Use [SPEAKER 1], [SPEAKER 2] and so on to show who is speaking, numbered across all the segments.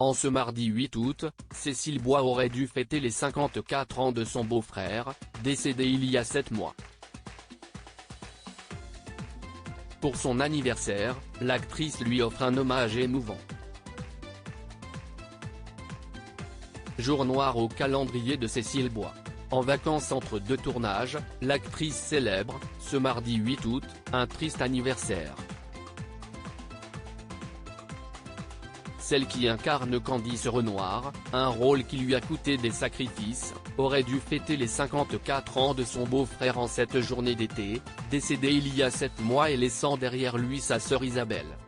[SPEAKER 1] En ce mardi 8 août, Cécile Bois aurait dû fêter les 54 ans de son beau-frère, décédé il y a 7 mois. Pour son anniversaire, l'actrice lui offre un hommage émouvant. Jour noir au calendrier de Cécile Bois. En vacances entre deux tournages, l'actrice célèbre, ce mardi 8 août, un triste anniversaire. Celle qui incarne Candice Renoir, un rôle qui lui a coûté des sacrifices, aurait dû fêter les 54 ans de son beau-frère en cette journée d'été, décédé il y a 7 mois et laissant derrière lui sa sœur Isabelle.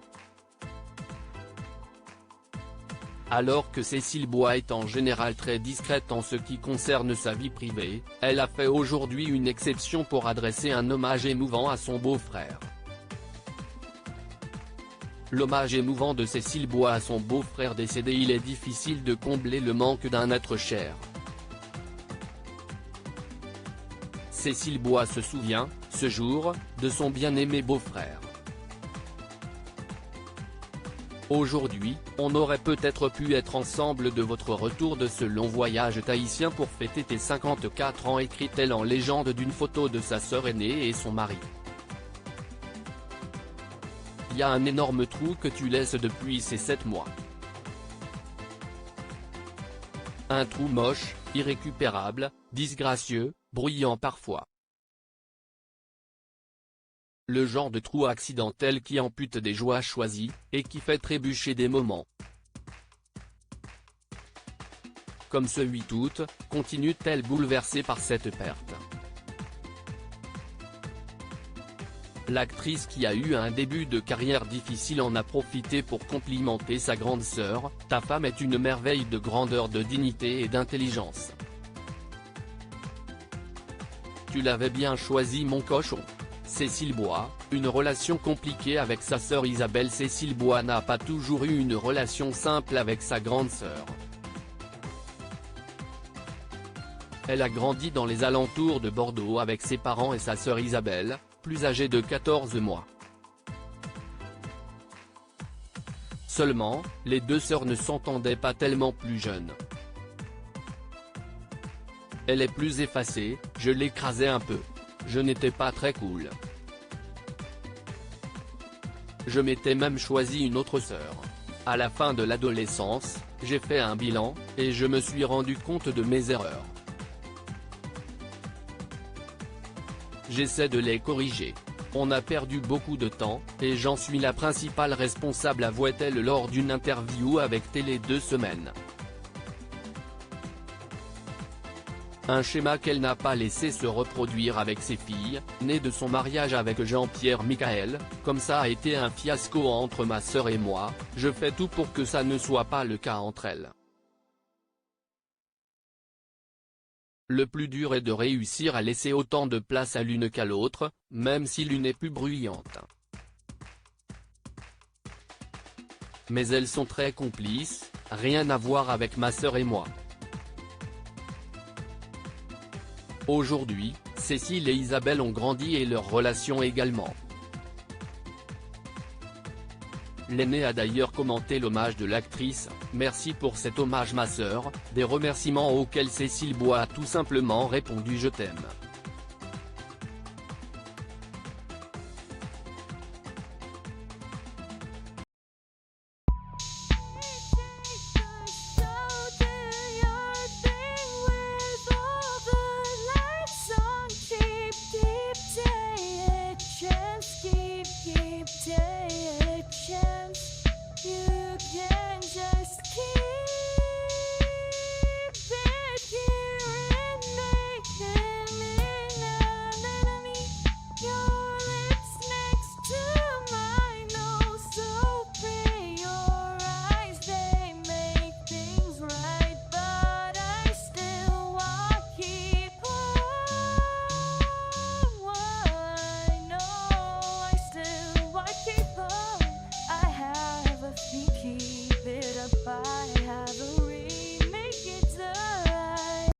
[SPEAKER 1] Alors que Cécile Bois est en général très discrète en ce qui concerne sa vie privée, elle a fait aujourd'hui une exception pour adresser un hommage émouvant à son beau-frère. L'hommage émouvant de Cécile Bois à son beau-frère décédé. Il est difficile de combler le manque d'un être cher. Cécile Bois se souvient, ce jour, de son bien-aimé beau-frère. Aujourd'hui, on aurait peut-être pu être ensemble de votre retour de ce long voyage tahitien pour fêter tes 54 ans, écrit-elle en légende d'une photo de sa sœur aînée et son mari. Il y a un énorme trou que tu laisses depuis ces 7 mois. Un trou moche, irrécupérable, disgracieux, bruyant parfois. Le genre de trou accidentel qui ampute des joies choisies, et qui fait trébucher des moments. Comme ce 8 août, continue-t-elle bouleversée par cette perte. L'actrice qui a eu un début de carrière difficile en a profité pour complimenter sa grande sœur. Ta femme est une merveille de grandeur, de dignité et d'intelligence. Tu l'avais bien choisi, mon cochon. Cécile Bois, une relation compliquée avec sa sœur Isabelle. Cécile Bois n'a pas toujours eu une relation simple avec sa grande sœur. Elle a grandi dans les alentours de Bordeaux avec ses parents et sa sœur Isabelle, plus âgée de 14 mois. Seulement, les deux sœurs ne s'entendaient pas tellement plus jeunes. Elle est plus effacée, je l'écrasais un peu. Je n'étais pas très cool. Je m'étais même choisi une autre sœur. À la fin de l'adolescence, j'ai fait un bilan, et je me suis rendu compte de mes erreurs. J'essaie de les corriger. On a perdu beaucoup de temps, et j'en suis la principale responsable, avouait-elle lors d'une interview avec Télé 2 Semaines. Un schéma qu'elle n'a pas laissé se reproduire avec ses filles, nées de son mariage avec Jean-Pierre Michael. Comme ça a été un fiasco entre ma sœur et moi, je fais tout pour que ça ne soit pas le cas entre elles. Le plus dur est de réussir à laisser autant de place à l'une qu'à l'autre, même si l'une est plus bruyante. Mais elles sont très complices, rien à voir avec ma sœur et moi. Aujourd'hui, Cécile et Isabelle ont grandi et leur relation également. L'aînée a d'ailleurs commenté l'hommage de l'actrice. Merci pour cet hommage ma sœur, des remerciements auxquels Cécile Bois a tout simplement répondu je t'aime.